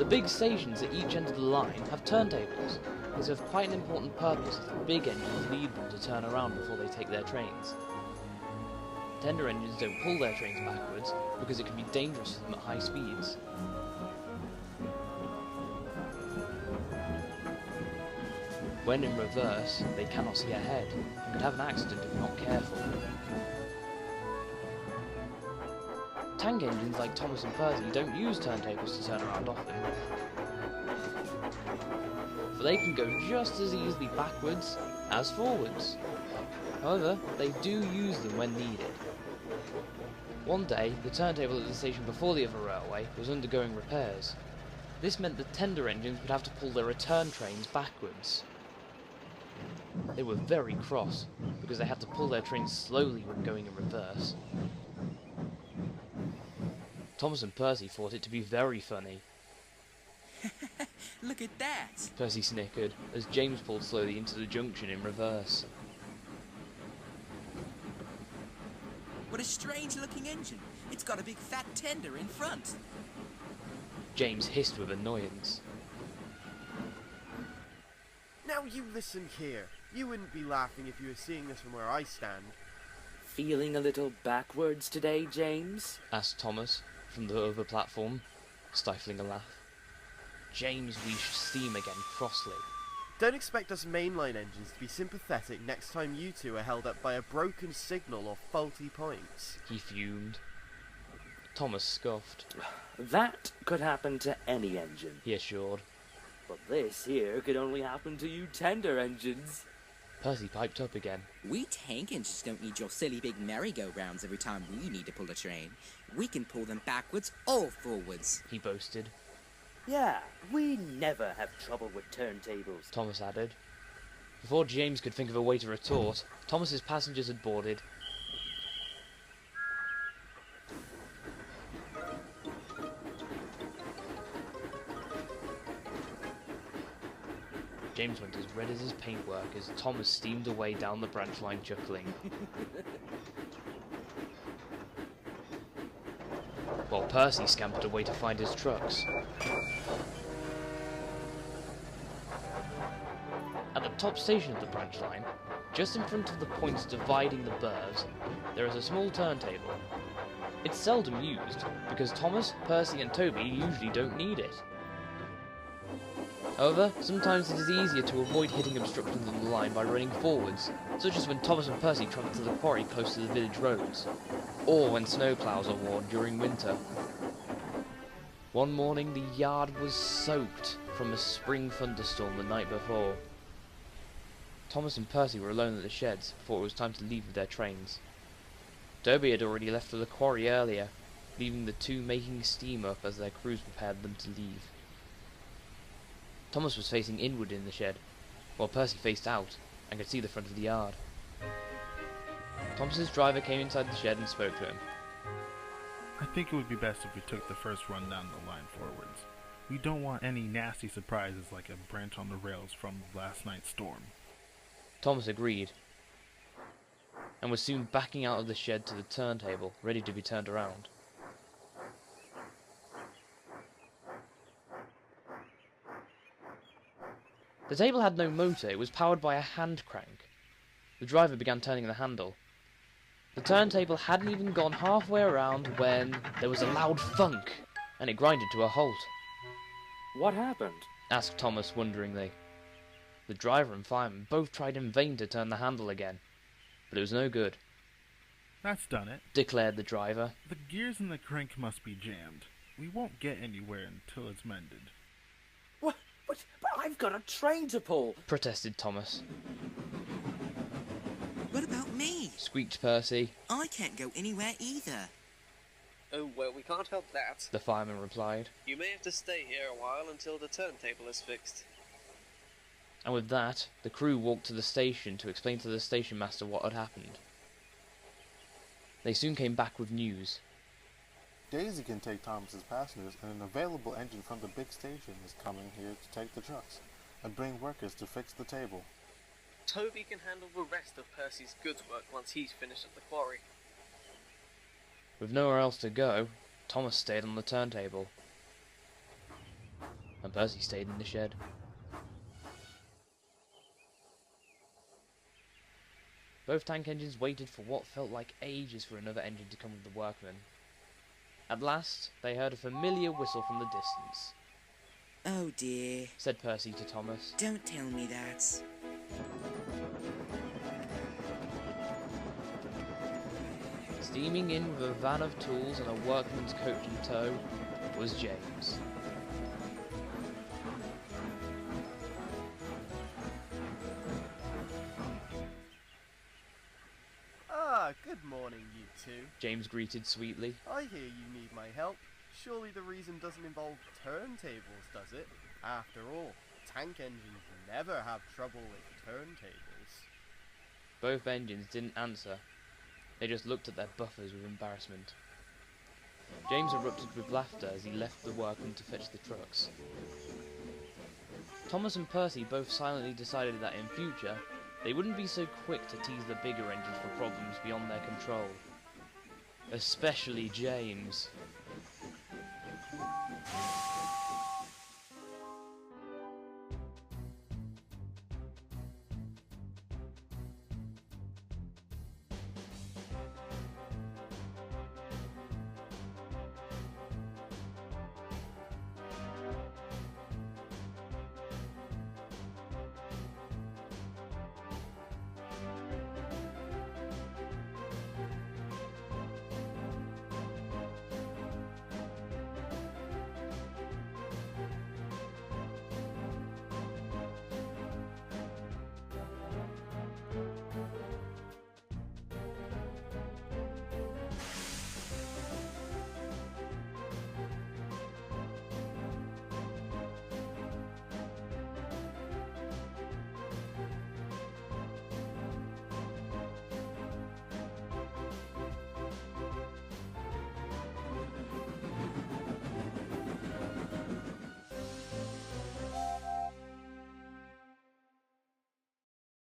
The big stations at each end of the line have turntables. They serve quite an important purpose as the big engines need them to turn around before they take their trains. Tender engines don't pull their trains backwards because it can be dangerous for them at high speeds. When in reverse, they cannot see ahead and could have an accident if not careful. Tank engines like Thomas and Percy don't use turntables to turn around often, for they can go just as easily backwards as forwards. However, they do use them when needed. One day, the turntable at the station before the other railway was undergoing repairs. This meant the tender engines would have to pull their return trains backwards. They were very cross, because they had to pull their trains slowly when going in reverse. Thomas and Percy thought it to be very funny. Look at that! Percy snickered, as James pulled slowly into the junction in reverse. What a strange looking engine! It's got a big fat tender in front! James hissed with annoyance. Now you listen here. You wouldn't be laughing if you were seeing this from where I stand. Feeling a little backwards today, James? Asked Thomas, from the other platform, stifling a laugh. James wheezed steam again crossly. Don't expect us mainline engines to be sympathetic next time you two are held up by a broken signal or faulty points. He fumed. Thomas scoffed. That could happen to any engine. He assured. But this here could only happen to you tender engines. Percy piped up again. We tank engines don't need your silly big merry-go-rounds every time we need to pull a train. We can pull them backwards or forwards. He boasted. Yeah, we never have trouble with turntables, Thomas added. Before James could think of a way to retort, Thomas's passengers had boarded. James went as red as his paintwork as Thomas steamed away down the branch line chuckling. While Percy scampered away to find his trucks. At the top station of the branch line, just in front of the points dividing the berths, there is a small turntable. It's seldom used, because Thomas, Percy and Toby usually don't need it. However, sometimes it is easier to avoid hitting obstructions on the line by running forwards, such as when Thomas and Percy travelled to the quarry close to the village roads, or when snowplows are worn during winter. One morning the yard was soaked from a spring thunderstorm the night before. Thomas and Percy were alone at the sheds before it was time to leave with their trains. Toby had already left for the quarry earlier, leaving the two making steam up as their crews prepared them to leave. Thomas was facing inward in the shed, while Percy faced out and could see the front of the yard. Thomas's driver came inside the shed and spoke to him. I think it would be best if we took the first run down the line forwards. We don't want any nasty surprises like a branch on the rails from last night's storm. Thomas agreed, and was soon backing out of the shed to the turntable, ready to be turned around. The table had no motor, it was powered by a hand crank. The driver began turning the handle. The turntable hadn't even gone halfway around when there was a loud thunk, and it grinded to a halt. What happened? Asked Thomas wonderingly. The driver and fireman both tried in vain to turn the handle again, but it was no good. That's done it, declared the driver. The gears in the crank must be jammed. We won't get anywhere until it's mended. What? But I've got a train to pull, protested Thomas. What about me? Squeaked Percy. I can't go anywhere either. Oh, well, we can't help that. The fireman replied. You may have to stay here a while until the turntable is fixed. And with that, the crew walked to the station to explain to the station master what had happened. They soon came back with news. Daisy can take Thomas's passengers, and an available engine from the big station is coming here to take the trucks and bring workers to fix the table. Toby can handle the rest of Percy's goods work once he's finished at the quarry. With nowhere else to go, Thomas stayed on the turntable. Percy stayed in the shed. Both tank engines waited for what felt like ages for another engine to come with the workmen. At last, they heard a familiar whistle from the distance. Oh dear. Said Percy to Thomas. Don't tell me that. Steaming in with a van of tools and a workman's coach in tow was James. Ah, good morning, you two. James greeted sweetly. I hear you need my help. Surely the reason doesn't involve turntables, does it? After all, tank engines never have trouble with turntables. Both engines didn't answer. They just looked at their buffers with embarrassment. James erupted with laughter as he left the workmen to fetch the trucks. Thomas and Percy both silently decided that in future, they wouldn't be so quick to tease the bigger engines for problems beyond their control. Especially James.